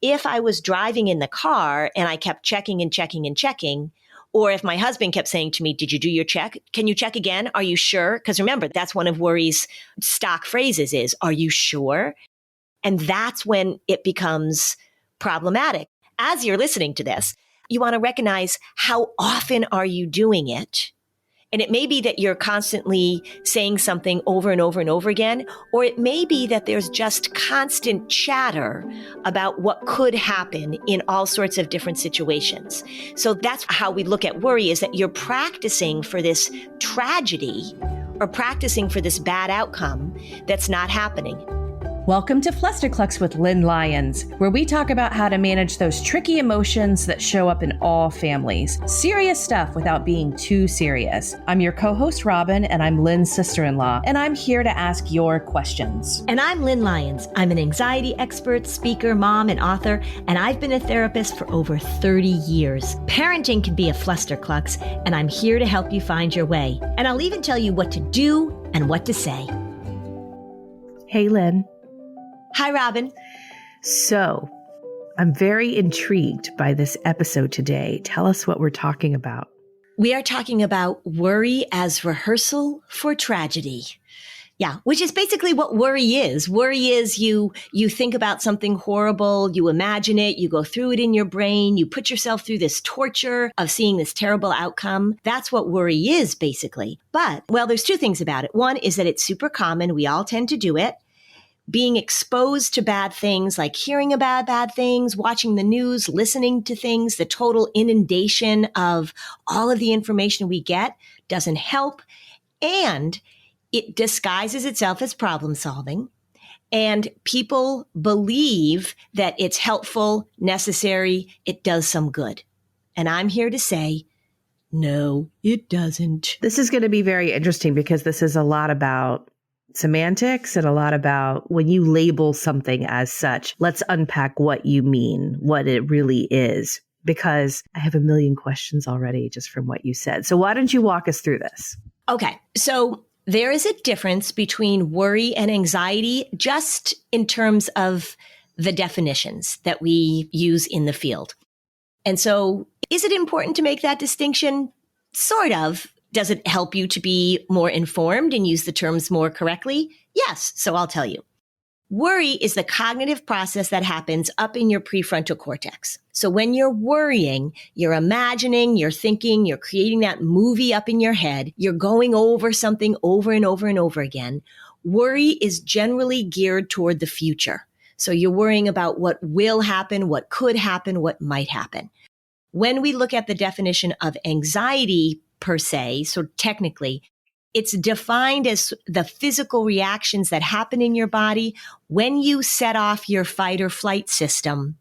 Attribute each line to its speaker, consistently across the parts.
Speaker 1: if I was driving in the car and I kept checking and checking and checking, or if my husband kept saying to me, did you do your check? Can you check again? Are you sure? Because remember, that's one of worry's stock phrases is, are you sure? And that's when it becomes problematic. As you're listening to this, you want to recognize how often are you doing it? And it may be that you're constantly saying something over and over and over again, or it may be that there's just constant chatter about what could happen in all sorts of different situations. So that's how we look at worry, is that you're practicing for this tragedy or practicing for this bad outcome that's not happening.
Speaker 2: Welcome to Flusterclux with Lynn Lyons, where we talk about how to manage those tricky emotions that show up in all families. Serious stuff without being too serious. I'm your co-host, Robin, and I'm Lynn's sister-in-law, and I'm here to ask your questions.
Speaker 3: And I'm Lynn Lyons. I'm an anxiety expert, speaker, mom, and author, and I've been a therapist for over 30 years. Parenting can be a flusterclux, and I'm here to help you find your way. And I'll even tell you what to do and what to say.
Speaker 2: Hey, Lynn.
Speaker 1: Hi, Robin.
Speaker 2: So, I'm very intrigued by this episode today. Tell us what we're talking about.
Speaker 1: We are talking about worry as rehearsal for tragedy. Yeah, which is basically what worry is. Worry is you think about something horrible, you imagine it, you go through it in your brain, you put yourself through this torture of seeing this terrible outcome. That's what worry is, basically. But, well, there's two things about it. One is that it's super common. We all tend to do it. Being exposed to bad things, like hearing about bad things, watching the news, listening to things, the total inundation of all of the information we get doesn't help. And it disguises itself as problem solving. And people believe that it's helpful, necessary, it does some good. And I'm here to say, no, it doesn't.
Speaker 2: This is going to be very interesting because this is a lot about semantics and a lot about when you label something as such. Let's unpack what you mean, what it really is, because I have a million questions already just from what you said. So why don't you walk us through this?
Speaker 1: Okay. So there is a difference between worry and anxiety just in terms of the definitions that we use in the field. And so is it important to make that distinction? Sort of. Does it help you to be more informed and use the terms more correctly? Yes. So I'll tell you. Worry is the cognitive process that happens up in your prefrontal cortex. So when you're worrying, you're imagining, you're thinking, you're creating that movie up in your head. You're going over something over and over and over again. Worry is generally geared toward the future. So you're worrying about what will happen, what could happen, what might happen. When we look at the definition of anxiety per se, so technically, it's defined as the physical reactions that happen in your body when you set off your fight or flight system,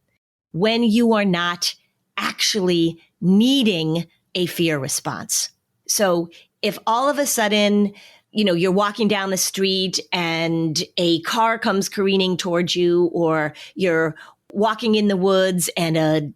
Speaker 1: when you are not actually needing a fear response. So if all of a sudden, you're walking down the street and a car comes careening towards you, or you're walking in the woods and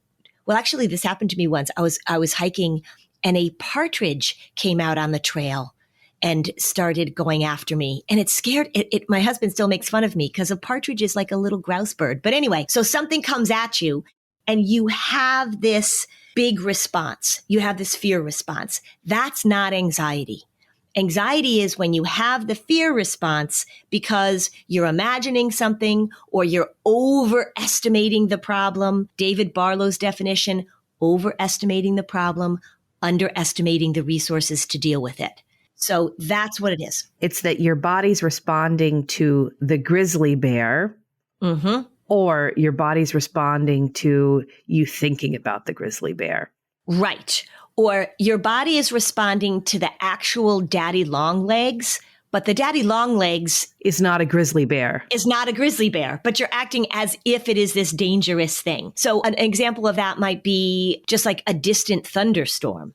Speaker 1: actually this happened to me once. I was hiking and a partridge came out on the trail and started going after me. And it scared it. My husband still makes fun of me because a partridge is like a little grouse bird. But anyway, so something comes at you and you have this big response. You have this fear response. That's not anxiety. Anxiety is when you have the fear response because you're imagining something or you're overestimating the problem. David Barlow's definition, overestimating the problem, underestimating the resources to deal with it. So that's what it is.
Speaker 2: It's that your body's responding to the grizzly bear, or your body's responding to you thinking about the grizzly bear.
Speaker 1: Right. Or your body is responding to the actual daddy long legs, but the daddy long legs
Speaker 2: is not a grizzly bear.
Speaker 1: But you're acting as if it is this dangerous thing. So an example of that might be just like a distant thunderstorm.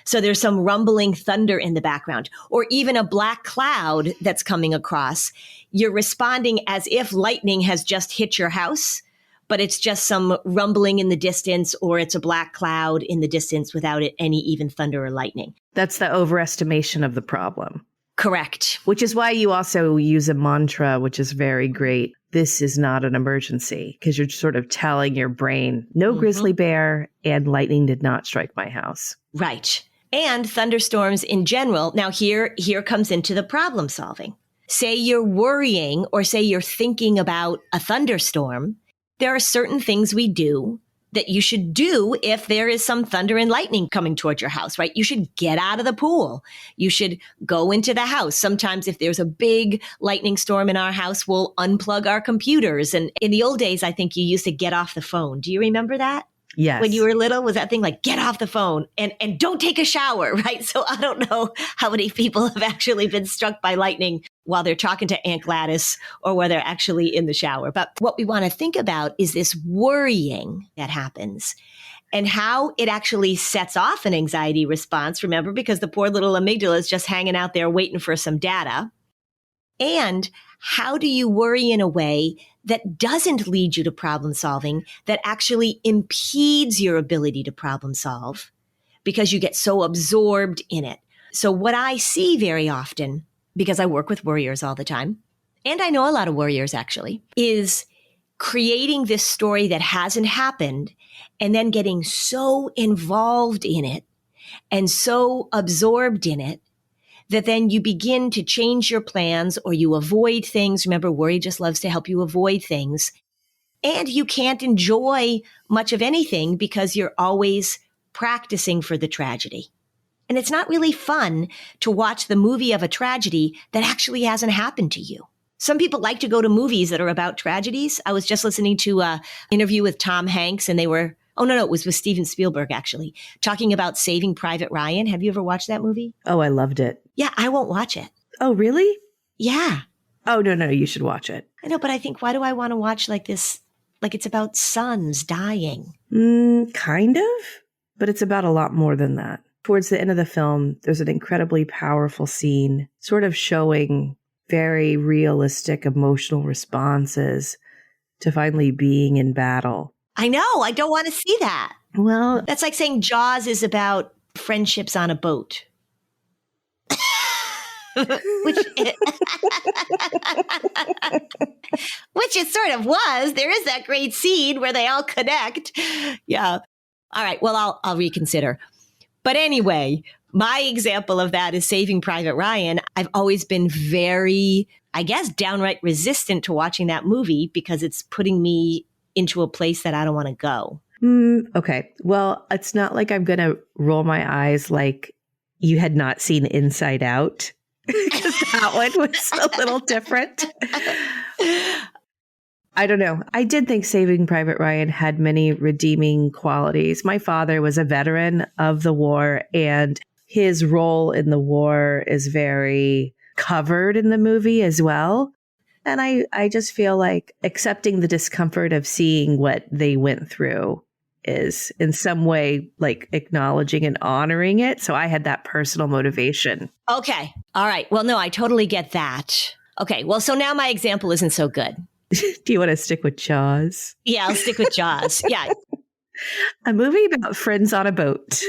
Speaker 1: So there's some rumbling thunder in the background, or even a black cloud that's coming across. You're responding as if lightning has just hit your house, but it's just some rumbling in the distance, or it's a black cloud in the distance without any even thunder or lightning.
Speaker 2: That's the overestimation of the problem.
Speaker 1: Correct.
Speaker 2: Which is why you also use a mantra, which is very great. This is not an emergency, because you're sort of telling your brain, no grizzly bear and lightning did not strike my house.
Speaker 1: Right. And thunderstorms in general. Now here comes into the problem solving. Say you're worrying or say you're thinking about a thunderstorm. There are certain things we do that you should do if there is some thunder and lightning coming towards your house, right? You should get out of the pool. You should go into the house. Sometimes if there's a big lightning storm in our house, we'll unplug our computers. And in the old days, I think you used to get off the phone. Do you remember that?
Speaker 2: Yes.
Speaker 1: When you were little, was that thing like get off the phone and don't take a shower, right? So I don't know how many people have actually been struck by lightning while they're talking to Aunt Gladys or where they're actually in the shower. But what we want to think about is this worrying that happens and how it actually sets off an anxiety response. Remember, because the poor little amygdala is just hanging out there waiting for some data. And how do you worry in a way that doesn't lead you to problem solving, that actually impedes your ability to problem solve because you get so absorbed in it? So what I see very often, because I work with worriers all the time, and I know a lot of worriers actually, is creating this story that hasn't happened and then getting so involved in it and so absorbed in it that then you begin to change your plans or you avoid things. Remember, worry just loves to help you avoid things. And you can't enjoy much of anything because you're always practicing for the tragedy. And it's not really fun to watch the movie of a tragedy that actually hasn't happened to you. Some people like to go to movies that are about tragedies. I was just listening to an interview with Tom Hanks and they were, it was with Steven Spielberg actually, talking about Saving Private Ryan. Have you ever watched that movie?
Speaker 2: Oh, I loved it.
Speaker 1: Yeah, I won't watch it.
Speaker 2: Oh, really?
Speaker 1: Yeah.
Speaker 2: Oh, no, you should watch it.
Speaker 1: I know, but I think, why do I want to watch like this? Like it's about sons dying.
Speaker 2: Kind of, but it's about a lot more than that. Towards the end of the film, there's an incredibly powerful scene sort of showing very realistic emotional responses to finally being in battle.
Speaker 1: I know. I don't want to see that.
Speaker 2: Well,
Speaker 1: that's like saying Jaws is about friendships on a boat. which it sort of was. There is that great scene where they all connect. Yeah. All right. Well, I'll reconsider. But anyway, my example of that is Saving Private Ryan. I've always been very, I guess, downright resistant to watching that movie because it's putting me into a place that I don't want to go.
Speaker 2: Okay. Well, it's not like I'm going to roll my eyes like you had not seen Inside Out. Because that one was a little different. I don't know. I did think Saving Private Ryan had many redeeming qualities. My father was a veteran of the war, and his role in the war is very covered in the movie as well. And I just feel like accepting the discomfort of seeing what they went through is in some way like acknowledging and honoring it. So I had that personal motivation.
Speaker 1: Okay. All right. Well, no, I totally get that. Okay. Well, so now my example isn't so good.
Speaker 2: Do you want to stick with Jaws?
Speaker 1: Yeah, I'll stick with Jaws. Yeah.
Speaker 2: A movie about friends on a boat.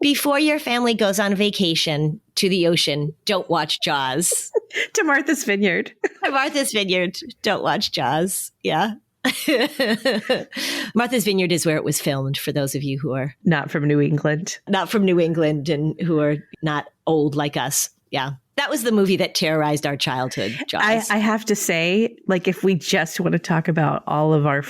Speaker 1: Before your family goes on vacation to the ocean, don't watch Jaws.
Speaker 2: To Martha's Vineyard.
Speaker 1: To Martha's Vineyard, don't watch Jaws. Yeah. Martha's Vineyard is where it was filmed, for those of you who are
Speaker 2: not from New England.
Speaker 1: Not from New England and who are not old like us. Yeah. That was the movie that terrorized our childhood, Jaws.
Speaker 2: I have to say, like, if we just want to talk about all of our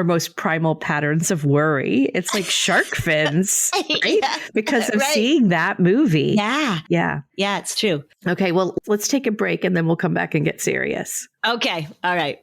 Speaker 2: most primal patterns of worry, it's like shark fins, right?
Speaker 1: Yeah,
Speaker 2: because of seeing that movie.
Speaker 1: Yeah.
Speaker 2: Yeah.
Speaker 1: Yeah, it's true.
Speaker 2: Okay, well, let's take a break and then we'll come back and get serious.
Speaker 1: Okay. All right.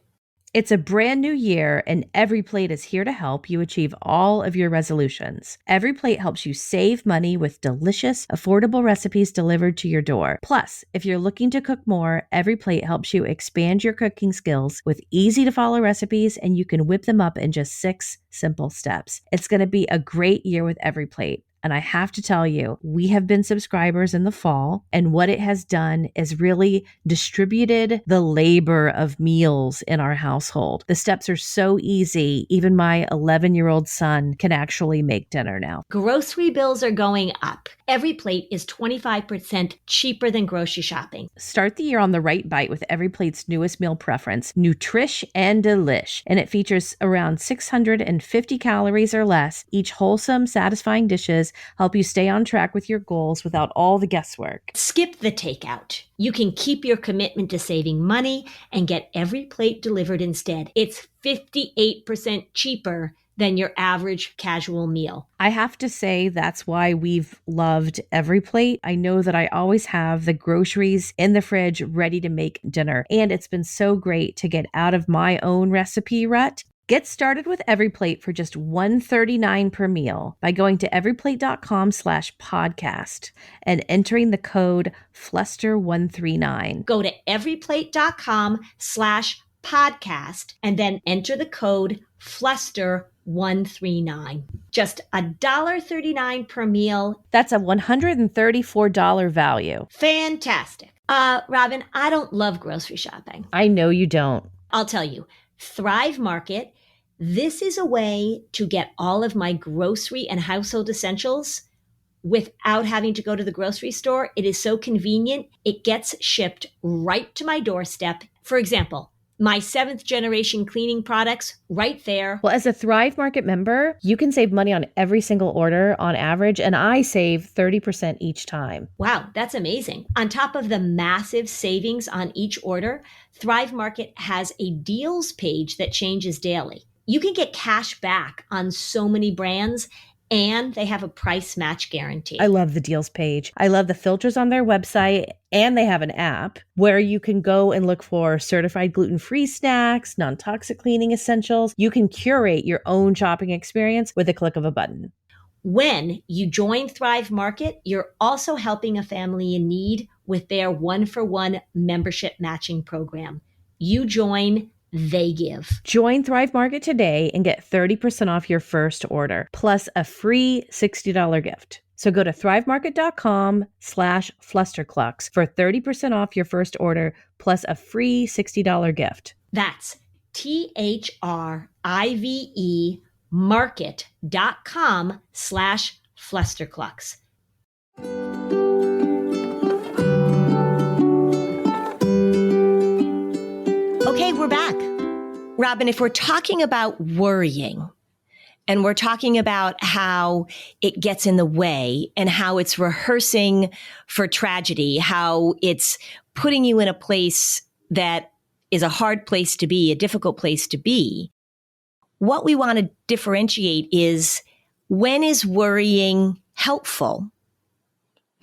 Speaker 4: It's a brand new year, and Every Plate is here to help you achieve all of your resolutions. Every Plate helps you save money with delicious, affordable recipes delivered to your door. Plus, if you're looking to cook more, Every Plate helps you expand your cooking skills with easy-to-follow recipes, and you can whip them up in just 6 simple steps. It's going to be a great year with Every Plate. And I have to tell you, we have been subscribers in the fall, and what it has done is really distributed the labor of meals in our household. The steps are so easy. Even my 11-year-old son can actually make dinner now.
Speaker 3: Grocery bills are going up. Every plate is 25% cheaper than grocery shopping.
Speaker 4: Start the year on the right bite with Every Plate's newest meal preference, Nutrish and Delish. And it features around 650 calories or less. Each wholesome, satisfying dishes help you stay on track with your goals without all the guesswork.
Speaker 3: Skip the takeout. You can keep your commitment to saving money and get Every Plate delivered instead. It's 58% cheaper than your average casual meal.
Speaker 4: I have to say that's why we've loved Every Plate. I know that I always have the groceries in the fridge ready to make dinner, and it's been so great to get out of my own recipe rut. Get started with Every Plate for just $1.39 per meal by going to everyplate.com/podcast and entering the code Fluster139.
Speaker 3: Go to everyplate.com/podcast and then enter the code Fluster139. Just $1.39 per meal.
Speaker 4: That's a $134 value.
Speaker 3: Fantastic. Robin, I don't love grocery shopping.
Speaker 4: I know you don't.
Speaker 3: I'll tell you, Thrive Market, this is a way to get all of my grocery and household essentials without having to go to the grocery store. It is so convenient. It gets shipped right to my doorstep. For example, my 7th generation cleaning products right there.
Speaker 4: Well, as a Thrive Market member, you can save money on every single order on average, and I save 30% each time.
Speaker 3: Wow, that's amazing. On top of the massive savings on each order, Thrive Market has a deals page that changes daily. You can get cash back on so many brands, and they have a price match guarantee.
Speaker 4: I love the deals page. I love the filters on their website, and they have an app where you can go and look for certified gluten-free snacks, non-toxic cleaning essentials. You can curate your own shopping experience with a click of a button.
Speaker 3: When you join Thrive Market, you're also helping a family in need with their 1-for-1 membership matching program. You join, they give.
Speaker 4: Join Thrive Market today and get 30% off your first order, plus a free $60 gift. So go to thrivemarket.com/Flusterclux for 30% off your first order, plus a free $60 gift.
Speaker 3: That's THRIVE market.com/Flusterclux.
Speaker 1: Okay, we're back. Robin, if we're talking about worrying and we're talking about how it gets in the way and how it's rehearsing for tragedy, how it's putting you in a place that is a hard place to be, a difficult place to be, what we want to differentiate is when is worrying helpful?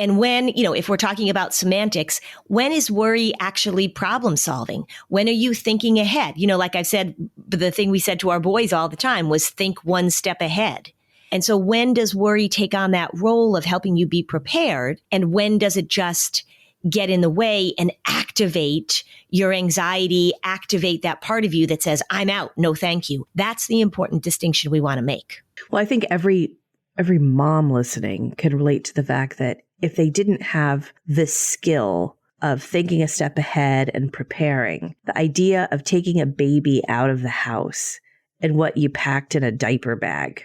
Speaker 1: And when, if we're talking about semantics, when is worry actually problem solving? When are you thinking ahead? Like I've said, the thing we said to our boys all the time was think one step ahead. And so when does worry take on that role of helping you be prepared? And when does it just get in the way and activate your anxiety, activate that part of you that says, I'm out, no thank you? That's the important distinction we want to make.
Speaker 2: Well, I think every mom listening can relate to the fact that if they didn't have this skill of thinking a step ahead and preparing, the idea of taking a baby out of the house and what you packed in a diaper bag,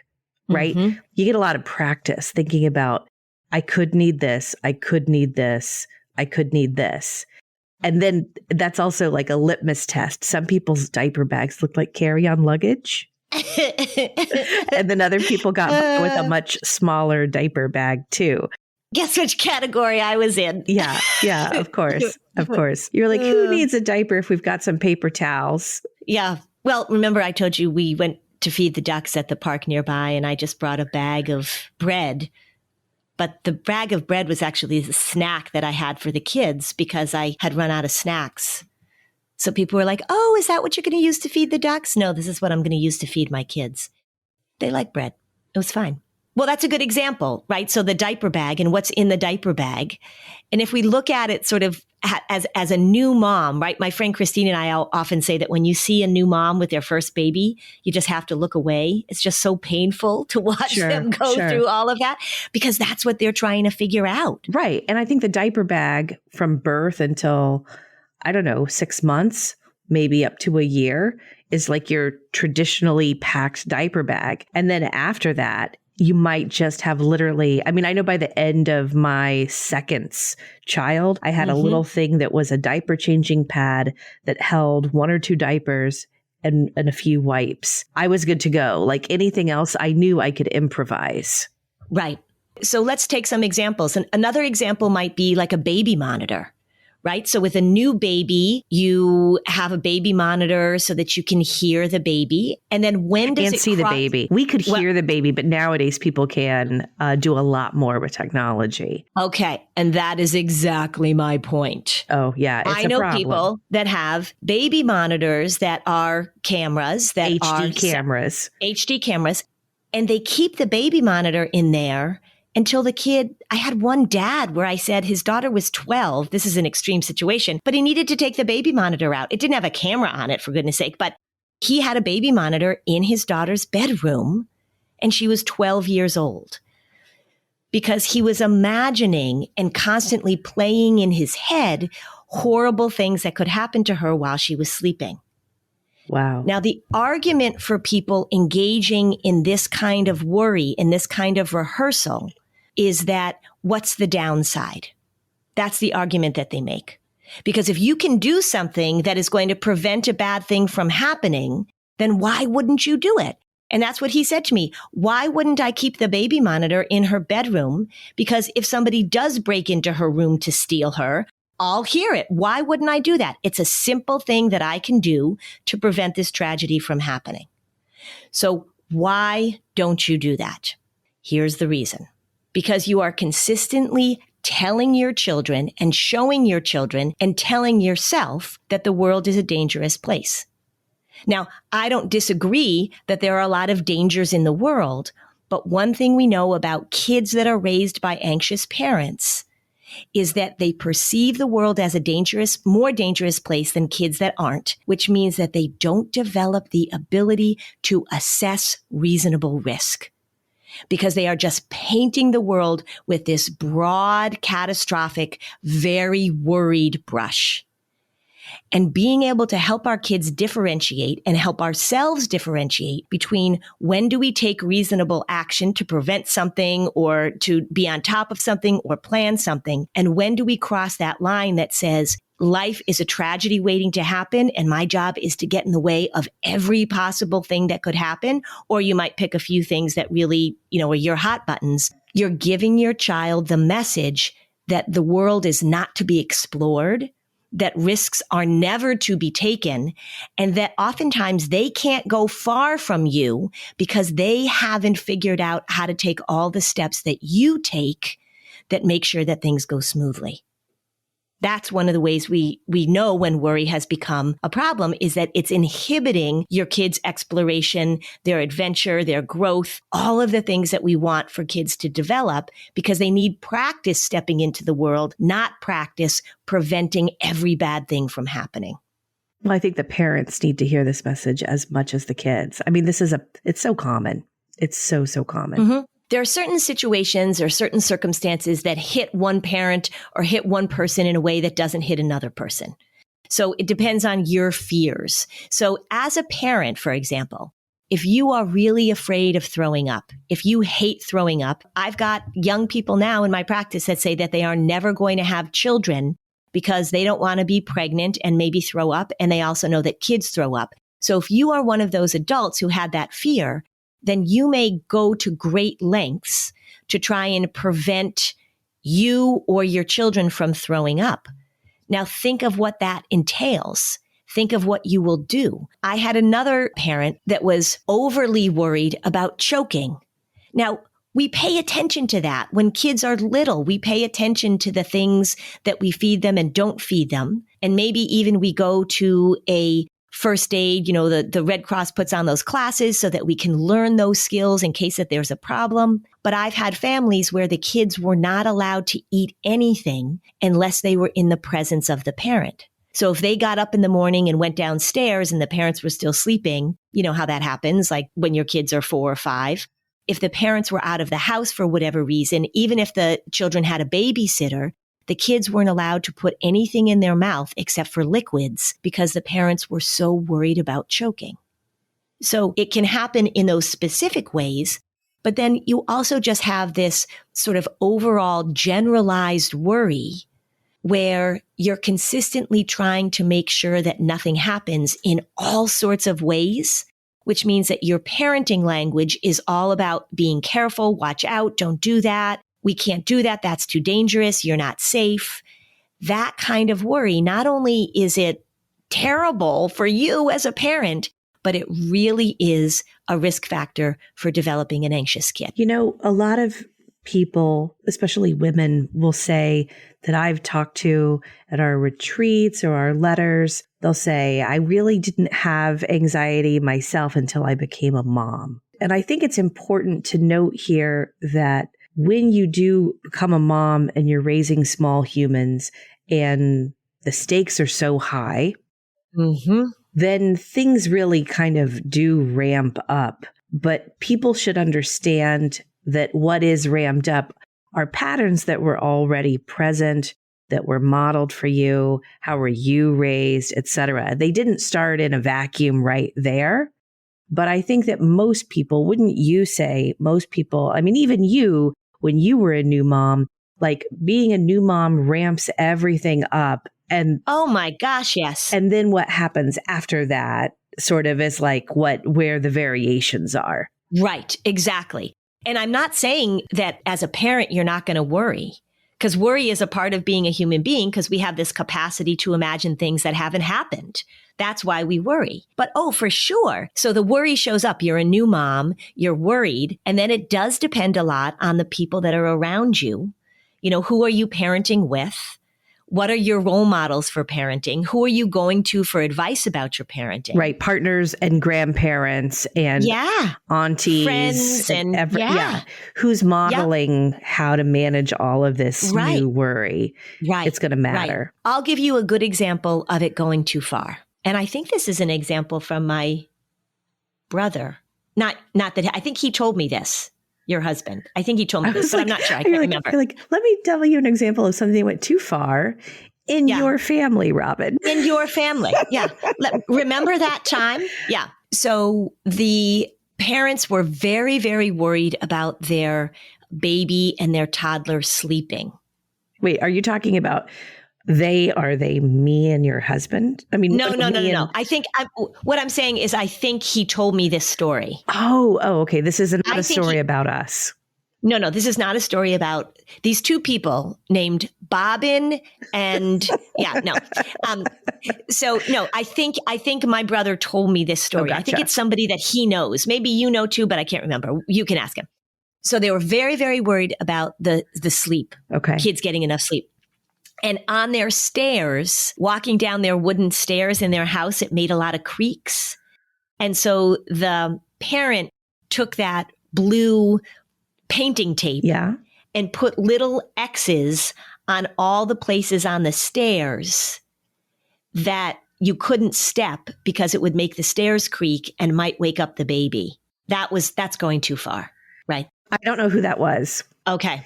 Speaker 2: right?
Speaker 1: Mm-hmm.
Speaker 2: You get a lot of practice thinking about, I could need this, I could need this, I could need this. And then that's also like a litmus test. Some people's diaper bags look like carry-on luggage. And then other people got by with a much smaller diaper bag too.
Speaker 1: Guess which category I was in?
Speaker 2: Yeah, of course. Of course. You're like, who needs a diaper if we've got some paper towels?
Speaker 1: Yeah. Well, remember I told you we went to feed the ducks at the park nearby and I just brought a bag of bread. But the bag of bread was actually the snack that I had for the kids because I had run out of snacks. So people were like, oh, is that what you're going to use to feed the ducks? No, this is what I'm going to use to feed my kids. They like bread. It was fine. Well, that's a good example, right? So the diaper bag and what's in the diaper bag. And if we look at it sort of as a new mom, right? My friend Christine and I often say that when you see a new mom with their first baby, you just have to look away. It's just so painful to watch them go through all of that because that's what they're trying to figure out.
Speaker 2: Right. And I think the diaper bag from birth until, 6 months, maybe up to a year, is like your traditionally packed diaper bag. And then after that, you might just have literally, I know by the end of my second child, I had a little thing that was a diaper changing pad that held 1 or 2 diapers and a few wipes. I was good to go. Like anything else, I knew I could improvise.
Speaker 1: Right. So let's take some examples. And another example might be like a baby monitor. Right? So with a new baby, you have a baby monitor so that you can hear the baby. And then when does it
Speaker 2: see the baby? We could hear the baby, but nowadays people can do a lot more with technology.
Speaker 1: Okay. And that is exactly my point.
Speaker 2: Oh, yeah.
Speaker 1: I know people that have baby monitors that are cameras, that are HD cameras, and they keep the baby monitor in there until the kid, I had one dad where I said his daughter was 12. This is an extreme situation, but he needed to take the baby monitor out. It didn't have a camera on it, for goodness sake, but he had a baby monitor in his daughter's bedroom and she was 12 years old because he was imagining and constantly playing in his head horrible things that could happen to her while she was sleeping.
Speaker 2: Wow.
Speaker 1: Now, the argument for people engaging in this kind of worry, in this kind of rehearsal, is that what's the downside? That's the argument that they make. Because if you can do something that is going to prevent a bad thing from happening, then why wouldn't you do it? And that's what he said to me. Why wouldn't I keep the baby monitor in her bedroom? Because if somebody does break into her room to steal her, I'll hear it. Why wouldn't I do that? It's a simple thing that I can do to prevent this tragedy from happening. So why don't you do that? Here's the reason. Because you are consistently telling your children and showing your children and telling yourself that the world is a dangerous place. Now, I don't disagree that there are a lot of dangers in the world, but one thing we know about kids that are raised by anxious parents is that they perceive the world as a more dangerous place than kids that aren't, which means that they don't develop the ability to assess reasonable risk because they are just painting the world with this broad, catastrophic, very worried brush. And being able to help our kids differentiate and help ourselves differentiate between when do we take reasonable action to prevent something or to be on top of something or plan something, and when do we cross that line that says life is a tragedy waiting to happen and my job is to get in the way of every possible thing that could happen, or you might pick a few things that really, are your hot buttons. You're giving your child the message that the world is not to be explored, that risks are never to be taken, and that oftentimes they can't go far from you because they haven't figured out how to take all the steps that you take that make sure that things go smoothly. That's one of the ways we know when worry has become a problem, is that it's inhibiting your kids' exploration, their adventure, their growth, all of the things that we want for kids to develop because they need practice stepping into the world, not practice preventing every bad thing from happening.
Speaker 2: Well, I think the parents need to hear this message as much as the kids. It's so common. It's so common.
Speaker 1: Mm-hmm. There are certain situations or certain circumstances that hit one parent or hit one person in a way that doesn't hit another person. So it depends on your fears. So as a parent, for example, if you are really afraid of throwing up, if you hate throwing up, I've got young people now in my practice that say that they are never going to have children because they don't want to be pregnant and maybe throw up. And they also know that kids throw up. So if you are one of those adults who had that fear, then you may go to great lengths to try and prevent you or your children from throwing up. Now think of what that entails. Think of what you will do. I had another parent that was overly worried about choking. Now, we pay attention to that. When kids are little, we pay attention to the things that we feed them and don't feed them. And maybe even we go to a first aid, the Red Cross puts on those classes so that we can learn those skills in case that there's a problem. But I've had families where the kids were not allowed to eat anything unless they were in the presence of the parent. So if they got up in the morning and went downstairs and the parents were still sleeping, you know how that happens, like when your kids are 4 or 5. If the parents were out of the house for whatever reason, even if the children had a babysitter, the kids weren't allowed to put anything in their mouth except for liquids because the parents were so worried about choking. So it can happen in those specific ways, but then you also just have this sort of overall generalized worry where you're consistently trying to make sure that nothing happens in all sorts of ways, which means that your parenting language is all about being careful, watch out, don't do that. We can't do that. That's too dangerous. You're not safe. That kind of worry, not only is it terrible for you as a parent, but it really is a risk factor for developing an anxious kid.
Speaker 2: A lot of people, especially women, will say that I've talked to at our retreats or our letters, they'll say, I really didn't have anxiety myself until I became a mom. And I think it's important to note here that when you do become a mom and you're raising small humans and the stakes are so high, then things really kind of do ramp up. But people should understand that what is ramped up are patterns that were already present, that were modeled for you. How were you raised, etc. They didn't start in a vacuum right there. But I think that most people, wouldn't you say, most people, I mean, even you, when you were a new mom, like being a new mom ramps everything up. And
Speaker 1: oh my gosh, yes.
Speaker 2: And then what happens after that sort of is like where the variations are.
Speaker 1: Right, exactly. And I'm not saying that as a parent, you're not going to worry, because worry is a part of being a human being, because we have this capacity to imagine things that haven't happened. That's why we worry. But for sure. So the worry shows up. You're a new mom, you're worried. And then it does depend a lot on the people that are around you. Who are you parenting with? What are your role models for parenting? Who are you going to for advice about your parenting?
Speaker 2: Right. Partners and grandparents and aunties.
Speaker 1: Friends and
Speaker 2: who's modeling how to manage all of this new worry.
Speaker 1: Right.
Speaker 2: It's going to matter.
Speaker 1: Right. I'll give you a good example of it going too far. And I think this is an example from my brother. Not that I think he told me this. Your husband. I think he told me this, but I'm not sure. I can't remember.
Speaker 2: Let me tell you an example of something that went too far in your family, Robin.
Speaker 1: In your family. Yeah. Remember that time? Yeah. So the parents were very, very worried about their baby and their toddler sleeping.
Speaker 2: Wait, are you talking about are they me and your husband? I mean,
Speaker 1: no. I think what I'm saying is I think he told me this story.
Speaker 2: Oh, okay. This is not a story about us.
Speaker 1: No, this is not a story about these two people named Bobbin and I think my brother told me this story.
Speaker 2: Oh, gotcha.
Speaker 1: I think it's somebody that he knows. Maybe you know too, but I can't remember. You can ask him. So they were very, very worried about the sleep.
Speaker 2: Okay.
Speaker 1: Kids getting enough sleep. And on their stairs, walking down their wooden stairs in their house, it made a lot of creaks. And so the parent took that blue painting tape and put little X's on all the places on the stairs that you couldn't step because it would make the stairs creak and might wake up the baby. That's going too far, right?
Speaker 2: I don't know who that was.
Speaker 1: Okay.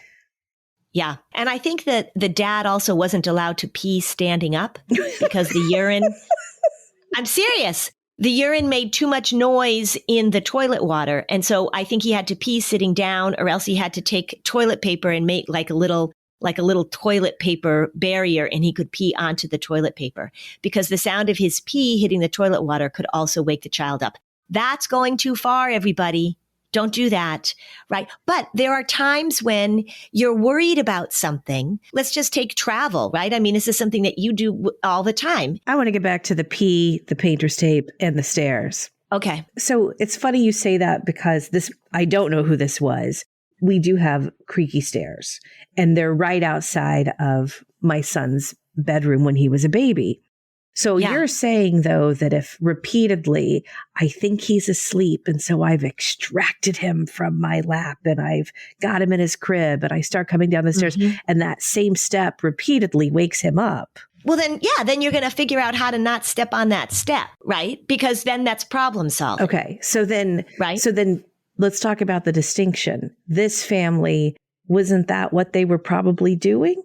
Speaker 1: Yeah. And I think that the dad also wasn't allowed to pee standing up because the urine, I'm serious. The urine made too much noise in the toilet water. And so I think he had to pee sitting down, or else he had to take toilet paper and make like a little toilet paper barrier, and he could pee onto the toilet paper because the sound of his pee hitting the toilet water could also wake the child up. That's going too far, everybody. Don't do that, right? But there are times when you're worried about something. Let's just take travel, right? I mean, this is something that you do all the time.
Speaker 2: I want to get back to the pee, the painter's tape, and the stairs.
Speaker 1: Okay.
Speaker 2: So it's funny you say that because I don't know who this was. We do have creaky stairs, and they're right outside of my son's bedroom when he was a baby. So
Speaker 1: Yeah.
Speaker 2: you're saying, though, that if repeatedly I think he's asleep and so I've extracted him from my lap and I've got him in his crib and I start coming down the stairs and that same step repeatedly wakes him up.
Speaker 1: Well, then you're going to figure out how to not step on that step, right? Because then that's problem solving.
Speaker 2: Okay. So then
Speaker 1: Right.
Speaker 2: Let's talk about the distinction. This family, wasn't that what they were probably doing?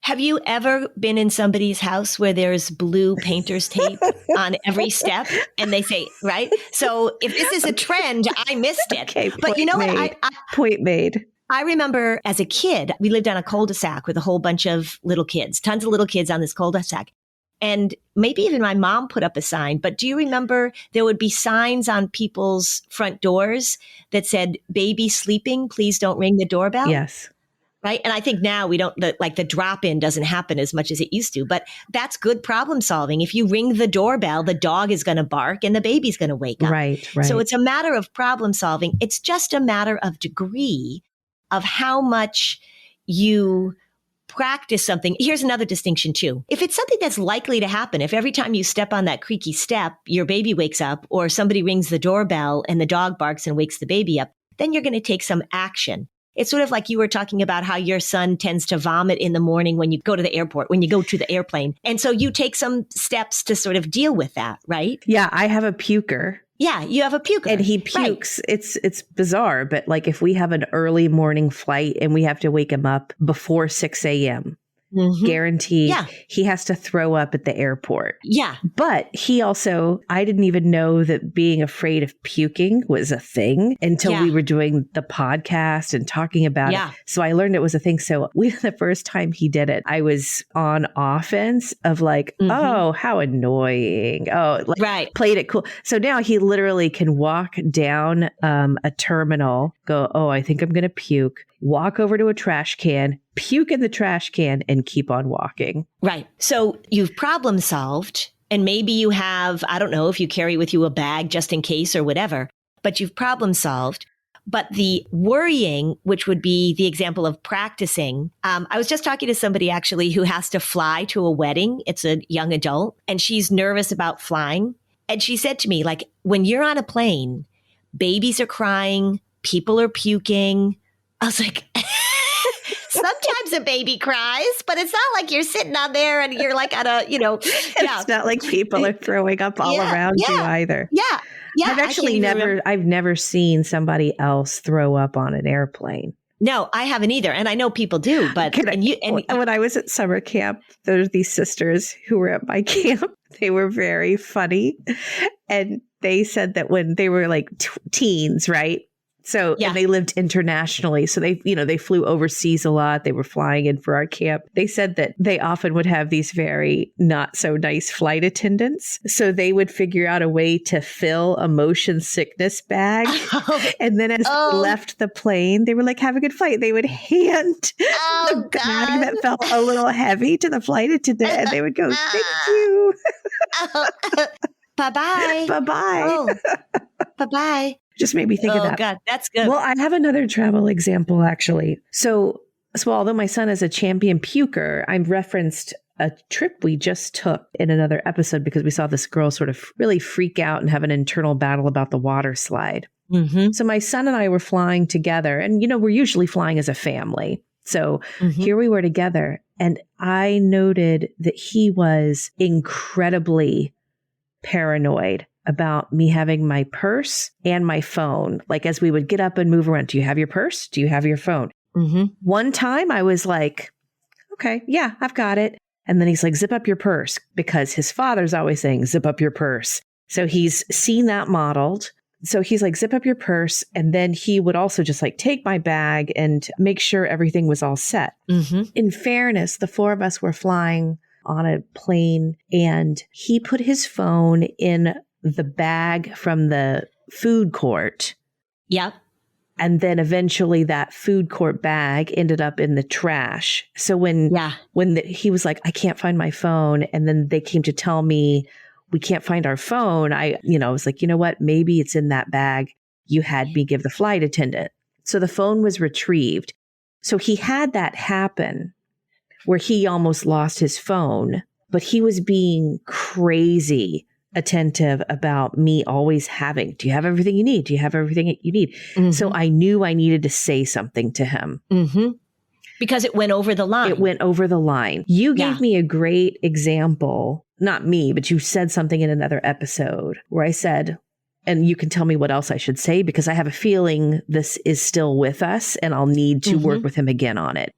Speaker 1: Have you ever been in somebody's house where there's blue painter's tape on every step and they say, right? So if this is a trend, I missed it.
Speaker 2: Okay,
Speaker 1: but you know what?
Speaker 2: Point made.
Speaker 1: I remember as a kid, we lived on a cul-de-sac with a whole bunch of little kids, tons of little kids on this cul-de-sac. And maybe even my mom put up a sign, but do you remember there would be signs on people's front doors that said, baby sleeping, please don't ring the doorbell?
Speaker 2: Yes.
Speaker 1: Right. And I think now we don't, the drop in doesn't happen as much as it used to, but that's good problem solving. If you ring the doorbell, the dog is going to bark and the baby's going to wake up.
Speaker 2: Right.
Speaker 1: So it's a matter of problem solving. It's just a matter of degree of how much you practice something. Here's another distinction too. If it's something that's likely to happen, if every time you step on that creaky step, your baby wakes up or somebody rings the doorbell and the dog barks and wakes the baby up, then you're going to take some action. It's sort of like you were talking about how your son tends to vomit in the morning when you go to the airport, when you go to the airplane. And so you take some steps to sort of deal with that, right?
Speaker 2: Yeah, I have a puker.
Speaker 1: Yeah, you have a puker.
Speaker 2: And he pukes. Right. It's bizarre, but like if we have an early morning flight and we have to wake him up before 6 a.m., guaranteed he has to throw up at the airport.
Speaker 1: Yeah.
Speaker 2: But he also, I didn't even know that being afraid of puking was a thing until we were doing the podcast and talking about it. So I learned it was a thing. So the first time he did it, I was on offense of like, oh, how annoying. Oh, like played it cool. So now he literally can walk down a terminal, go, oh, I think I'm going to puke, walk over to a trash can, puke in the trash can, and keep on walking.
Speaker 1: Right. So you've problem solved, and maybe you have, I don't know if you carry with you a bag just in case or whatever, but you've problem solved. But the worrying, which would be the example of practicing, I was just talking to somebody actually who has to fly to a wedding. It's a young adult, and she's nervous about flying. And she said to me, like, when you're on a plane, babies are crying, people are puking. I was like, sometimes a baby cries, but it's not like you're sitting on there and you're like on a,
Speaker 2: It's not like people are throwing up all around you either.
Speaker 1: Yeah. Yeah.
Speaker 2: I've actually I've never seen somebody else throw up on an airplane.
Speaker 1: No, I haven't either. And I know people do, but
Speaker 2: when I was at summer camp, there's these sisters who were at my camp. They were very funny. And they said that when they were like teens, right? So and they lived internationally. So they flew overseas a lot. They were flying in for our camp. They said that they often would have these very not so nice flight attendants. So they would figure out a way to fill a motion sickness bag. And then as they left the plane, they were like, have a good flight. They would hand the bag that felt a little heavy to the flight attendant. And they would go, thank you.
Speaker 1: Bye-bye.
Speaker 2: Bye-bye.
Speaker 1: Oh, bye-bye.
Speaker 2: Just made me think of that.
Speaker 1: Oh, God, that's good.
Speaker 2: Well, I have another travel example, actually. So although my son is a champion puker, I've referenced a trip we just took in another episode because we saw this girl sort of really freak out and have an internal battle about the water slide. So my son and I were flying together, and, we're usually flying as a family. So here we were together, and I noted that he was incredibly paranoid about me having my purse and my phone. Like as we would get up and move around, do you have your purse? Do you have your phone? One time I was like, okay, yeah, I've got it. And then he's like, zip up your purse, because his father's always saying, zip up your purse. So he's seen that modeled. So he's like, zip up your purse. And then he would also just like take my bag and make sure everything was all set. In fairness, the four of us were flying on a plane, and he put his phone in the bag from the food court.
Speaker 1: Yep.
Speaker 2: And then eventually that food court bag ended up in the trash. So when he was like, I can't find my phone. And then they came to tell me we can't find our phone. I was like, you know what? Maybe it's in that bag you had me give the flight attendant. So the phone was retrieved. So he had that happen where he almost lost his phone. but he was being crazy attentive about me always having, do you have everything you need? Do you have everything you need?
Speaker 1: Mm-hmm.
Speaker 2: So I knew I needed to say something to him.
Speaker 1: Mm-hmm. Because it went over the line.
Speaker 2: It went over the line. You gave me a great example, not me, but you said something in another episode where I said, and you can tell me what else I should say, because I have a feeling this is still with us and I'll need to work with him again on it.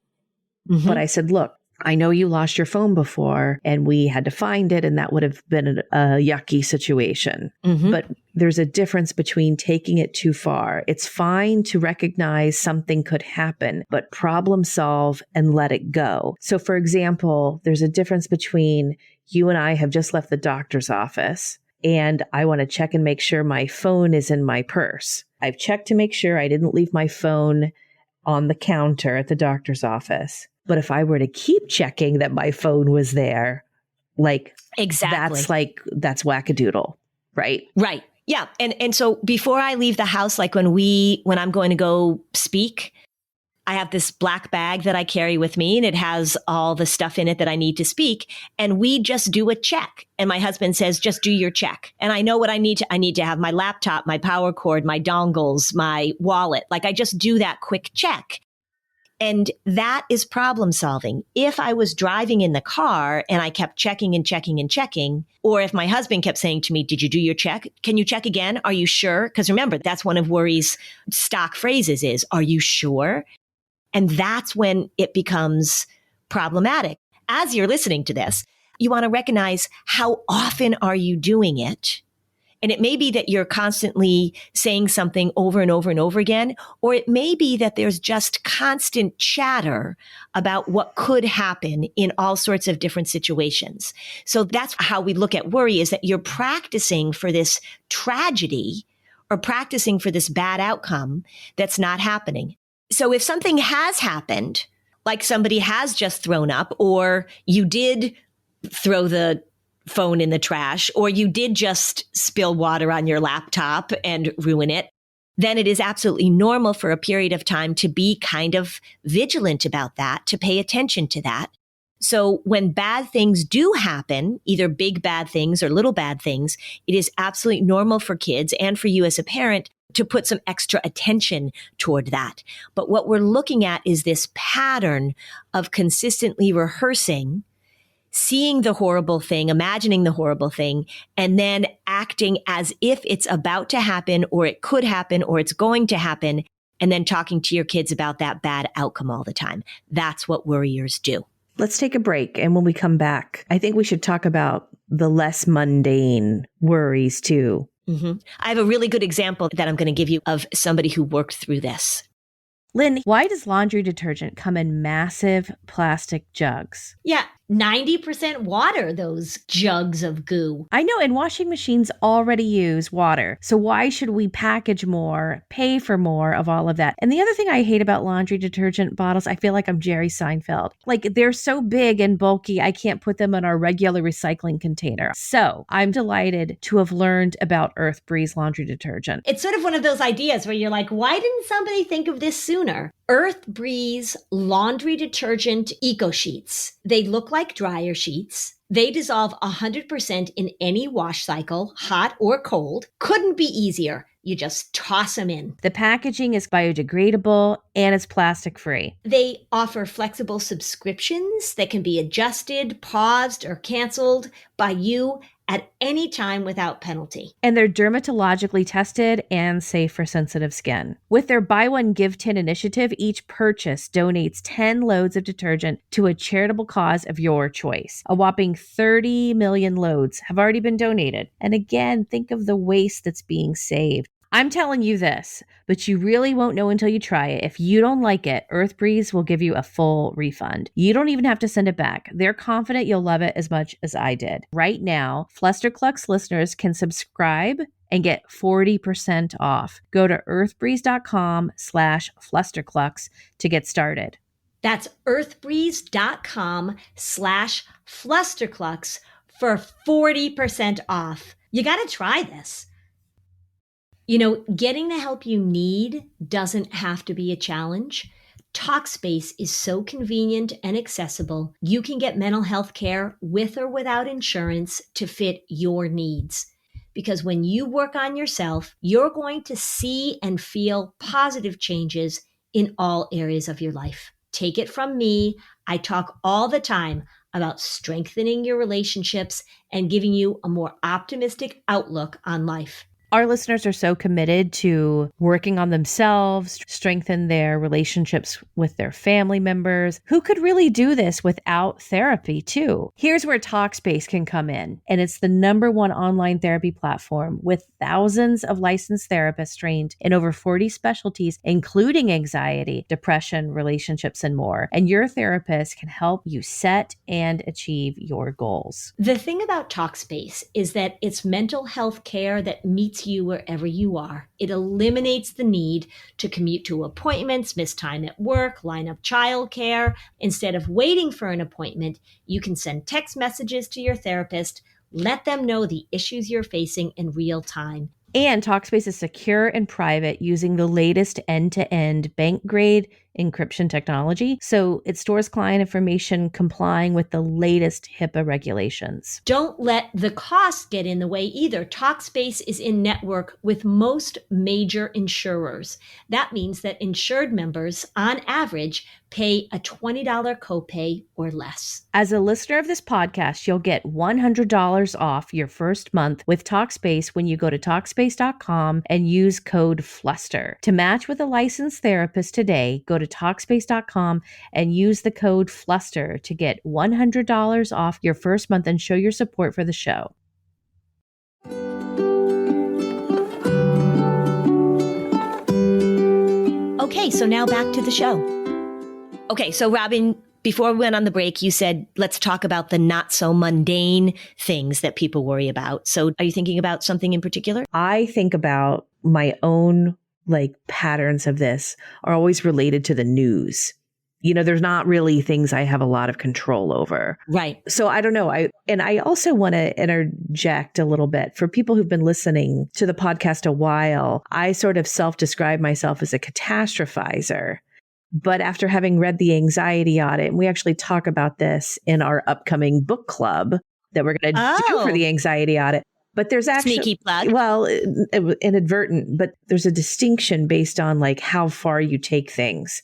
Speaker 1: Mm-hmm.
Speaker 2: But I said, look, I know you lost your phone before and we had to find it, and that would have been a yucky situation.
Speaker 1: Mm-hmm.
Speaker 2: But there's a difference between taking it too far. It's fine to recognize something could happen, but problem solve and let it go. So for example, there's a difference between you and I have just left the doctor's office and I want to check and make sure my phone is in my purse. I've checked to make sure I didn't leave my phone on the counter at the doctor's office. But if I were to keep checking that my phone was there,
Speaker 1: exactly,
Speaker 2: that's wackadoodle, right?
Speaker 1: Right. Yeah. And so before I leave the house, like when I'm going to go speak, I have this black bag that I carry with me, and it has all the stuff in it that I need to speak. And we just do a check. And my husband says, just do your check. And I know what I need to. I need to have my laptop, my power cord, my dongles, my wallet. Like I just do that quick check. And that is problem solving. If I was driving in the car and I kept checking and checking and checking, or if my husband kept saying to me, did you do your check? Can you check again? Are you sure? Because remember, that's one of worry's stock phrases is, are you sure? And that's when it becomes problematic. As you're listening to this, you want to recognize how often are you doing it? And it may be that you're constantly saying something over and over and over again, or it may be that there's just constant chatter about what could happen in all sorts of different situations. So that's how we look at worry, is that you're practicing for this tragedy or practicing for this bad outcome that's not happening. So if something has happened, like somebody has just thrown up, or you did throw the phone in the trash, or you did just spill water on your laptop and ruin it, then it is absolutely normal for a period of time to be kind of vigilant about that, to pay attention to that. So when bad things do happen, either big bad things or little bad things, it is absolutely normal for kids and for you as a parent to put some extra attention toward that. But what we're looking at is this pattern of consistently rehearsing, seeing the horrible thing, imagining the horrible thing, and then acting as if it's about to happen, or it could happen, or it's going to happen, and then talking to your kids about that bad outcome all the time. That's what worriers do.
Speaker 2: Let's take a break. And when we come back, I think we should talk about the less mundane worries too.
Speaker 1: Mm-hmm. I have a really good example that I'm going to give you of somebody who worked through this.
Speaker 4: Lynn, why does laundry detergent come in massive plastic jugs?
Speaker 3: Yeah, 90% water, those jugs of goo.
Speaker 4: I know, and washing machines already use water. So why should we package more, pay for more of all of that? And the other thing I hate about laundry detergent bottles, I feel like I'm Jerry Seinfeld. Like they're so big and bulky, I can't put them in our regular recycling container. So I'm delighted to have learned about Earth Breeze laundry detergent.
Speaker 3: It's sort of one of those ideas where you're like, why didn't somebody think of this sooner? Earth Breeze laundry detergent eco sheets. They look like dryer sheets. They dissolve 100% in any wash cycle, hot or cold. Couldn't be easier. You just toss them in.
Speaker 4: The packaging is biodegradable and it's plastic free.
Speaker 3: They offer flexible subscriptions that can be adjusted, paused, or canceled by you at any time without penalty.
Speaker 4: And they're dermatologically tested and safe for sensitive skin. With their Buy One Give 10 initiative, each purchase donates 10 loads of detergent to a charitable cause of your choice. A whopping 30 million loads have already been donated. And again, think of the waste that's being saved. I'm telling you this, but you really won't know until you try it. If you don't like it, Earth Breeze will give you a full refund. You don't even have to send it back. They're confident you'll love it as much as I did. Right now, Flusterclux listeners can subscribe and get 40% off. Go to earthbreeze.com/Flusterclux to get started.
Speaker 3: That's earthbreeze.com/Flusterclux for 40% off. You got to try this. You know, getting the help you need doesn't have to be a challenge. Talkspace is so convenient and accessible. You can get mental health care with or without insurance to fit your needs. Because when you work on yourself, you're going to see and feel positive changes in all areas of your life. Take it from me. I talk all the time about strengthening your relationships and giving you a more optimistic outlook on life.
Speaker 4: Our listeners are so committed to working on themselves, strengthen their relationships with their family members, who could really do this without therapy too. Here's where Talkspace can come in. And it's the #1 online therapy platform with thousands of licensed therapists trained in over 40 specialties, including anxiety, depression, relationships, and more. And your therapist can help you set and achieve your goals.
Speaker 3: The thing about Talkspace is that it's mental health care that meets you wherever you are. It eliminates the need to commute to appointments, miss time at work, line up childcare. Instead of waiting for an appointment, you can send text messages to your therapist, let them know the issues you're facing in real time.
Speaker 4: And Talkspace is secure and private using the latest end-to-end bank-grade encryption technology. So it stores client information complying with the latest HIPAA regulations.
Speaker 3: Don't let the cost get in the way either. Talkspace is in network with most major insurers. That means that insured members, on average, pay a $20 copay or less.
Speaker 4: As a listener of this podcast, you'll get $100 off your first month with Talkspace when you go to Talkspace.com and use code FLUSTER. To match with a licensed therapist today, go to Talkspace.com and use the code FLUSTER to get $100 off your first month and show your support for the show.
Speaker 3: Okay, so now back to the show.
Speaker 1: Okay, so Robin, before we went on the break, you said, let's talk about the not so mundane things that people worry about. So are you thinking about something in particular?
Speaker 2: I think about my own patterns of this are always related to the news. There's not really things I have a lot of control over.
Speaker 1: Right.
Speaker 2: So I don't know. I also want to interject a little bit for people who've been listening to the podcast a while. I sort of self-describe myself as a catastrophizer. But after having read the Anxiety Audit, and we actually talk about this in our upcoming book club that we're going to do for the Anxiety Audit. But there's actually
Speaker 1: sneaky plug.
Speaker 2: Well, inadvertent, but there's a distinction based on how far you take things.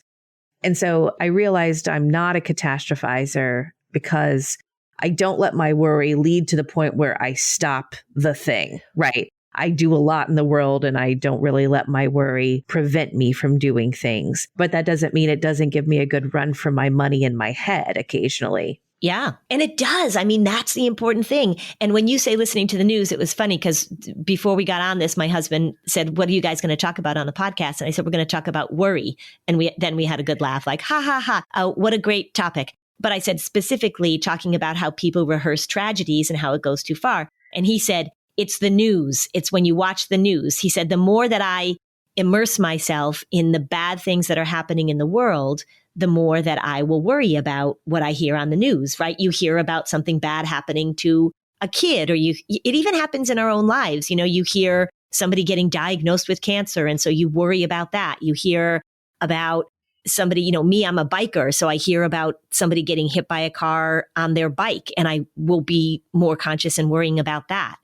Speaker 2: And so I realized I'm not a catastrophizer because I don't let my worry lead to the point where I stop the thing, right? I do a lot in the world and I don't really let my worry prevent me from doing things. But that doesn't mean it doesn't give me a good run for my money in my head occasionally.
Speaker 1: Yeah. And it does. I mean, that's the important thing. And when you say listening to the news, it was funny because before we got on this, my husband said, what are you guys going to talk about on the podcast? And I said, we're going to talk about worry. And then we had a good laugh, like, ha, ha, ha. Oh, what a great topic. But I said specifically talking about how people rehearse tragedies and how it goes too far. And he said, it's the news. It's when you watch the news. He said, the more that I immerse myself in the bad things that are happening in the world, the more that I will worry about what I hear on the news, right? You hear about something bad happening to a kid, or it even happens in our own lives. You hear somebody getting diagnosed with cancer. And so you worry about that. You hear about somebody, me, I'm a biker. So I hear about somebody getting hit by a car on their bike, and I will be more conscious and worrying about that.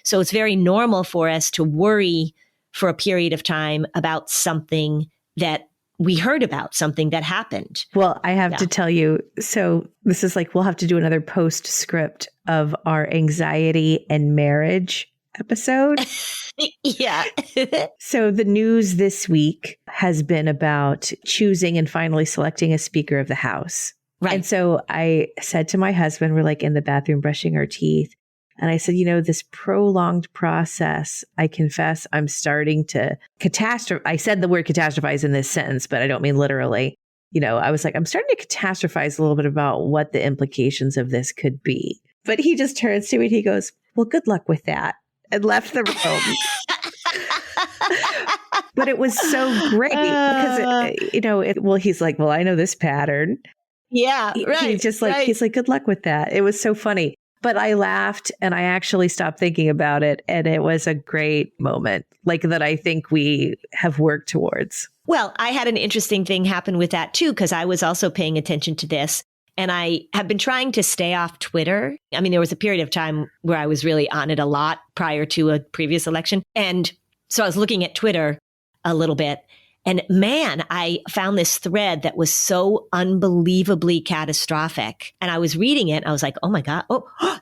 Speaker 1: So it's very normal for us to worry for a period of time about something that we heard about, something that happened.
Speaker 2: Well, I have to tell you, so this is we'll have to do another postscript of our anxiety and marriage episode.
Speaker 1: Yeah.
Speaker 2: So the news this week has been about choosing and finally selecting a Speaker of the House.
Speaker 1: Right.
Speaker 2: And so I said to my husband, we're in the bathroom brushing our teeth. And I said, this prolonged process, I confess, I'm starting to I said the word catastrophize in this sentence, but I don't mean literally. I was I'm starting to catastrophize a little bit about what the implications of this could be. But he just turns to me and he goes, well, good luck with that, and left the room. But it was so great because, he's like, well, I know this pattern.
Speaker 1: Yeah, right.
Speaker 2: He's just he's like, good luck with that. It was so funny. But I laughed and I actually stopped thinking about it. And it was a great moment, that I think we have worked towards.
Speaker 1: Well, I had an interesting thing happen with that too, because I was also paying attention to this. And I have been trying to stay off Twitter. I mean, there was a period of time where I was really on it a lot prior to a previous election. And so I was looking at Twitter a little bit. And man, I found this thread that was so unbelievably catastrophic. And I was reading it. And I was like, oh my God,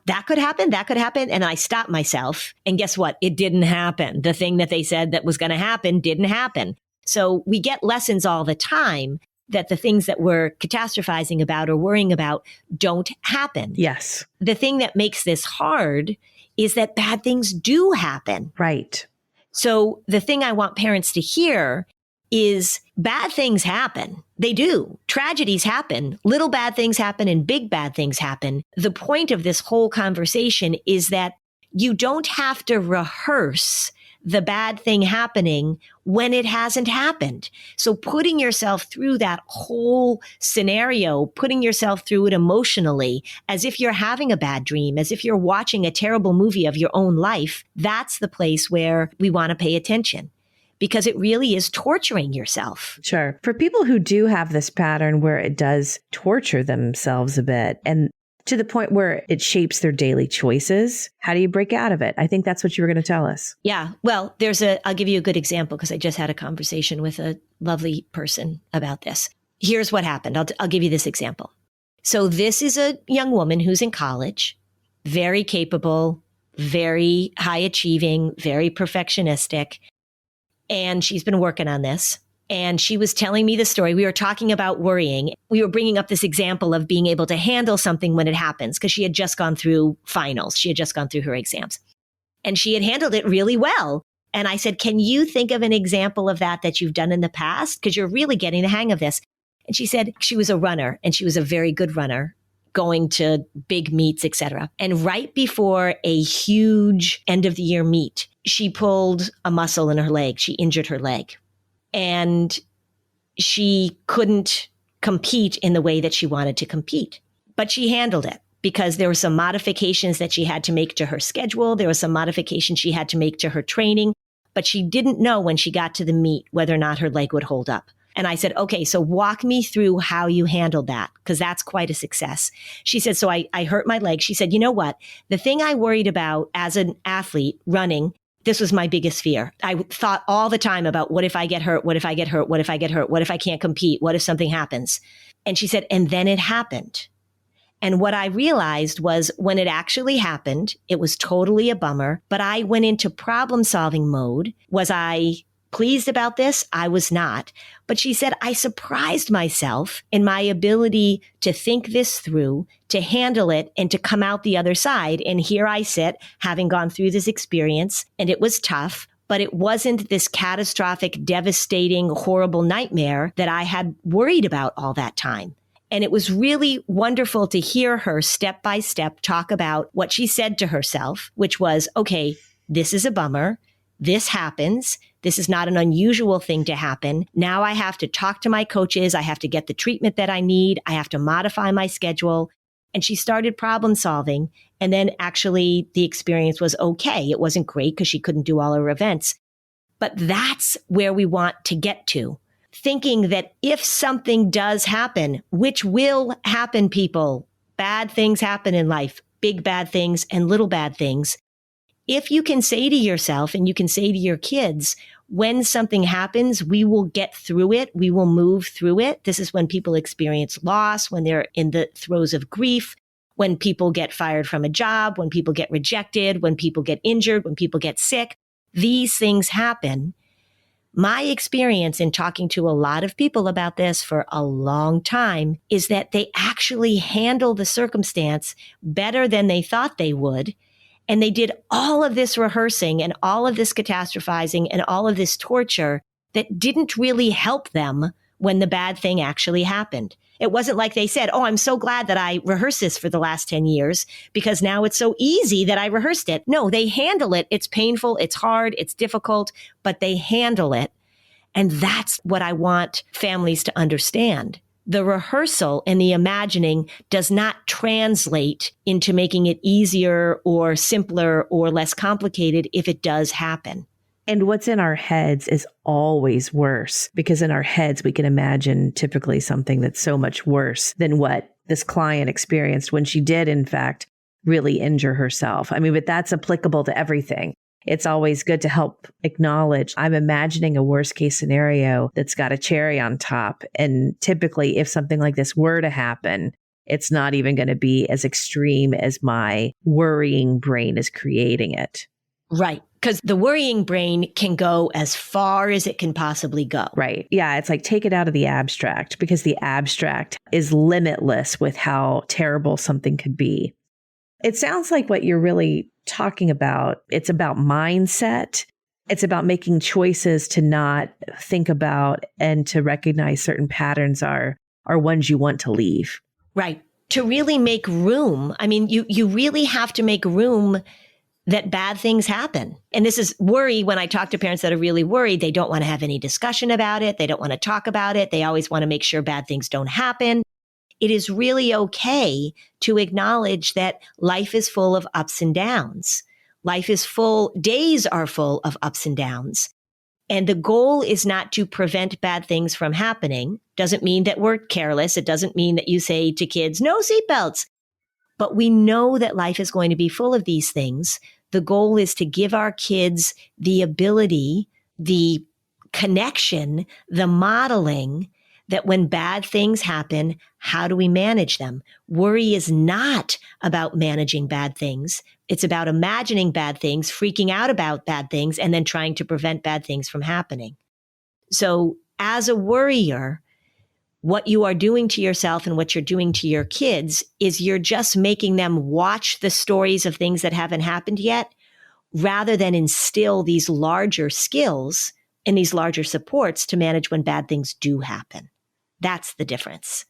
Speaker 1: that could happen. That could happen. And I stopped myself. And guess what? It didn't happen. The thing that they said that was going to happen didn't happen. So we get lessons all the time that the things that we're catastrophizing about or worrying about don't happen.
Speaker 2: Yes.
Speaker 1: The thing that makes this hard is that bad things do happen.
Speaker 2: Right.
Speaker 1: So the thing I want parents to hear is bad things happen. They do. Tragedies happen. Little bad things happen and big bad things happen. The point of this whole conversation is that you don't have to rehearse the bad thing happening when it hasn't happened. So putting yourself through that whole scenario, putting yourself through it emotionally, as if you're having a bad dream, as if you're watching a terrible movie of your own life, that's the place where we want to pay attention, because it really is torturing yourself.
Speaker 2: Sure. For people who do have this pattern where it does torture themselves a bit, and to the point where it shapes their daily choices, how do you break out of it? I think that's what you were going to tell us.
Speaker 1: Yeah. Well, I'll give you a good example because I just had a conversation with a lovely person about this. Here's what happened. I'll give you this example. So this is a young woman who's in college, very capable, very high achieving, very perfectionistic. And she's been working on this. And she was telling me the story. We were talking about worrying. We were bringing up this example of being able to handle something when it happens, because she had just gone through finals. She had just gone through her exams. And she had handled it really well. And I said, can you think of an example of that you've done in the past? Because you're really getting the hang of this. And she said she was a runner, and she was a very good runner, going to big meets, etc. And right before a huge end of the year meet, she pulled a muscle in her leg. She injured her leg. And she couldn't compete in the way that she wanted to compete. But she handled it because there were some modifications that she had to make to her schedule. There was some modifications she had to make to her training. But she didn't know when she got to the meet whether or not her leg would hold up. And I said, okay, so walk me through how you handled that, because that's quite a success. She said, so I hurt my leg. She said, you know what? The thing I worried about as an athlete running, this was my biggest fear. I thought all the time about, what if I get hurt? What if I get hurt? What if I get hurt? What if I can't compete? What if something happens? And she said, and then it happened. And what I realized was when it actually happened, it was totally a bummer, but I went into problem solving mode. Was I pleased about this? I was not. But she said, I surprised myself in my ability to think this through, to handle it, and to come out the other side. And here I sit, having gone through this experience, and it was tough, but it wasn't this catastrophic, devastating, horrible nightmare that I had worried about all that time. And it was really wonderful to hear her step by step talk about what she said to herself, which was, okay, this is a bummer. This happens. This is not an unusual thing to happen. Now I have to talk to my coaches. I have to get the treatment that I need. I have to modify my schedule. And she started problem solving. And then actually the experience was okay. It wasn't great because she couldn't do all her events. But that's where we want to get to. Thinking that if something does happen, which will happen, people, bad things happen in life, big bad things and little bad things. If you can say to yourself and you can say to your kids, when something happens, we will get through it. We will move through it. This is when people experience loss, when they're in the throes of grief, when people get fired from a job, when people get rejected, when people get injured, when people get sick. These things happen. My experience in talking to a lot of people about this for a long time is that they actually handle the circumstance better than they thought they would. And they did all of this rehearsing and all of this catastrophizing and all of this torture that didn't really help them when the bad thing actually happened. It wasn't like they said, oh, I'm so glad that I rehearsed this for the last 10 years because now it's so easy that I rehearsed it. No, they handle it. It's painful. It's hard. It's difficult, but they handle it. And that's what I want families to understand. The rehearsal and the imagining does not translate into making it easier or simpler or less complicated if it does happen.
Speaker 2: And what's in our heads is always worse, because in our heads, we can imagine typically something that's so much worse than what this client experienced when she did, in fact, really injure herself. I mean, but that's applicable to everything. It's always good to help acknowledge, I'm imagining a worst case scenario that's got a cherry on top. And typically, if something like this were to happen, it's not even going to be as extreme as my worrying brain is creating it.
Speaker 1: Right. Because the worrying brain can go as far as it can possibly go.
Speaker 2: Right. Yeah. It's like take it out of the abstract, because the abstract is limitless with how terrible something could be. It sounds like what you're really talking about, it's about mindset. It's about making choices to not think about and to recognize certain patterns are ones you want to leave.
Speaker 1: Right. To really make room. I mean, you really have to make room that bad things happen. And this is worry. When I talk to parents that are really worried, they don't want to have any discussion about it. They don't want to talk about it. They always want to make sure bad things don't happen. It is really okay to acknowledge that life is full of ups and downs. Days are full of ups and downs. And the goal is not to prevent bad things from happening. Doesn't mean that we're careless. It doesn't mean that you say to kids, no seatbelts. But we know that life is going to be full of these things. The goal is to give our kids the ability, the connection, the modeling that when bad things happen, how do we manage them? Worry is not about managing bad things. It's about imagining bad things, freaking out about bad things, and then trying to prevent bad things from happening. So as a worrier, what you are doing to yourself and what you're doing to your kids is you're just making them watch the stories of things that haven't happened yet, rather than instill these larger skills and these larger supports to manage when bad things do happen. That's the difference.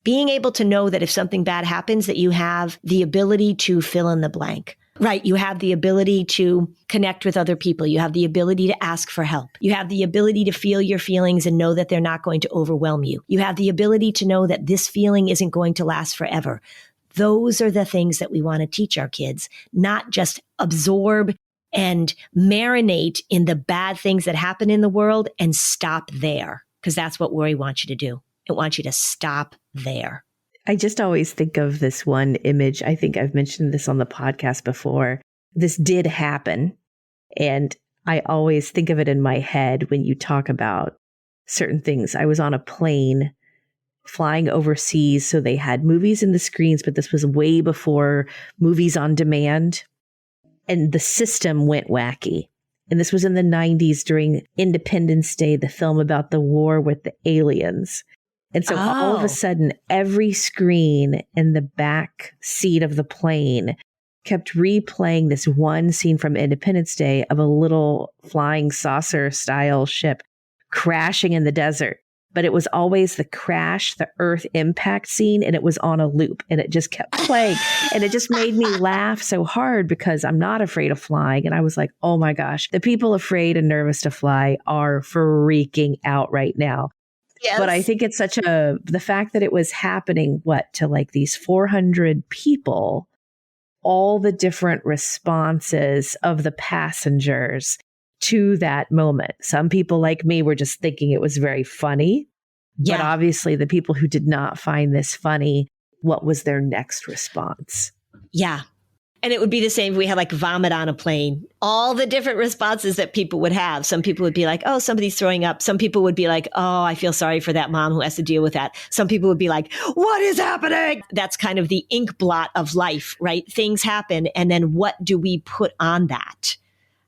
Speaker 1: Being able to know that if something bad happens, that you have the ability to fill in the blank. Right. You have the ability to connect with other people. You have the ability to ask for help. You have the ability to feel your feelings and know that they're not going to overwhelm you. You have the ability to know that this feeling isn't going to last forever. Those are the things that we want to teach our kids, not just absorb and marinate in the bad things that happen in the world and stop there, because that's what worry wants you to do. It wants you to stop there.
Speaker 2: I just always think of this one image. I think I've mentioned this on the podcast before. This did happen. And I always think of it in my head when you talk about certain things. I was on a plane flying overseas. So they had movies in the screens, but this was way before movies on demand. And the system went wacky. And this was in the 90s during Independence Day, the film about the war with the aliens. And so all of a sudden, every screen in the back seat of the plane kept replaying this one scene from Independence Day of a little flying saucer style ship crashing in the desert. But it was always the crash, the earth impact scene, and it was on a loop and it just kept playing. And it just made me laugh so hard because I'm not afraid of flying. And I was like, oh my gosh, the people afraid and nervous to fly are freaking out right now. Yes. But I think it's the fact that it was happening, to like these 400 people, all the different responses of the passengers to that moment. Some people like me were just thinking it was very funny, but obviously the people who did not find this funny, what was their next response?
Speaker 1: Yeah. And it would be the same if we had like vomit on a plane, all the different responses that people would have. Some people would be like, oh, somebody's throwing up. Some people would be like, oh, I feel sorry for that mom who has to deal with that. Some people would be like, what is happening? That's kind of the ink blot of life, right? Things happen. And then what do we put on that?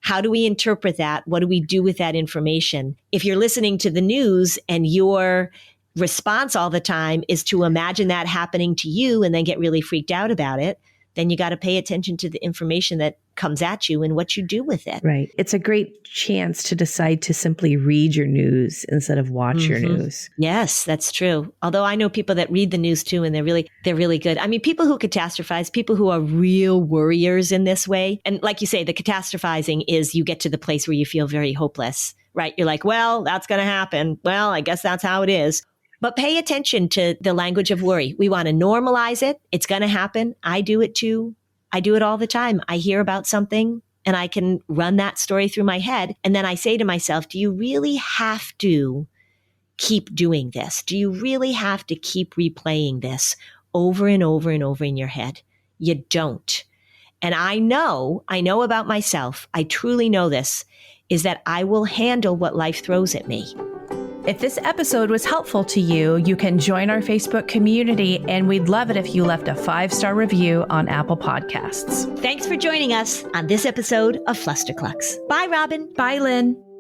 Speaker 1: How do we interpret that? What do we do with that information? If you're listening to the news and your response all the time is to imagine that happening to you and then get really freaked out about it, then you got to pay attention to the information that comes at you and what you do with it.
Speaker 2: Right. It's a great chance to decide to simply read your news instead of watch your news.
Speaker 1: Yes, that's true. Although I know people that read the news too, and they're really good. I mean, people who catastrophize, people who are real worriers in this way. And like you say, the catastrophizing is you get to the place where you feel very hopeless, right? You're like, well, that's going to happen. Well, I guess that's how it is. But pay attention to the language of worry. We want to normalize it. It's going to happen. I do it too. I do it all the time. I hear about something and I can run that story through my head. And then I say to myself, do you really have to keep doing this? Do you really have to keep replaying this over and over and over in your head? You don't. And I know about myself, I truly know this, is that I will handle what life throws at me.
Speaker 2: If this episode was helpful to you, you can join our Facebook community, and we'd love it if you left a 5-star review on Apple Podcasts.
Speaker 3: Thanks for joining us on this episode of Flusterclux. Bye, Robin.
Speaker 2: Bye, Lynn.